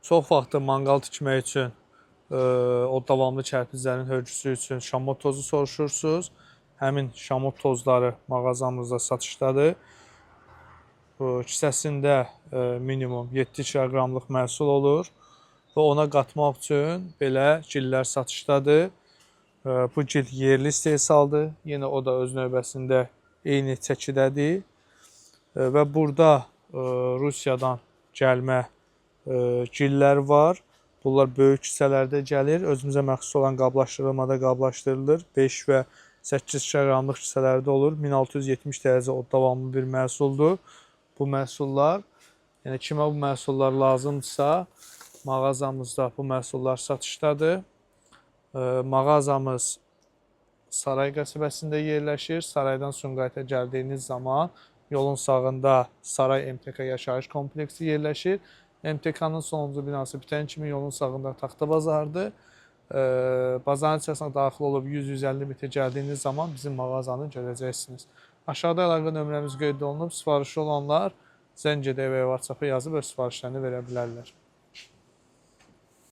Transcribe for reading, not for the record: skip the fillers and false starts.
Çox vaxtı manqal tikmək üçün o davamlı kərpiclərin hörgüsü üçün şamot tozu soruşursunuz. Həmin şamot tozları mağazamızda satışdadır. Kisəsində minimum 7 kiloqramlıq məhsul olur və ona qatmaq üçün belə gillər satışdadır. Bu gil yerli istehsaldır. Yenə o da öz növbəsində eyni çəkidədir. Və burada Rusiyadan gəlmə gillər var. Bunlar böyük kisələrdə gəlir. Özümüzə məxsus olan qablaşdırılmada qablaşdırılır. 5 və 8 kiloqramlıq kisələrdə olur. 1670 dərəcə o davamlı bir məhsuldur. Bu məhsullar, yəni kimə bu məhsullar lazımdırsa, mağazamızda bu məhsullar satışdadır. Mağazamız Saray qəsəbəsində yerləşir. Saraydan Sumqayıta gəldiyiniz zaman yolun sağında Saray MTK yaşayış kompleksi yerləşir. MTK-nın sonuncu binası bitən kimi yolun sağında Taxta Bazardır. Bazarın içərisinə daxil olub 100-150 metr gəldiyiniz zaman bizim mağazanı görəcəksiniz. Aşağıda əlaqə nömrəmiz qeyd olunub. Sifarişi olanlar zəng edib və WhatsApp-a yazıb öz sifarişlərini verə bilərlər.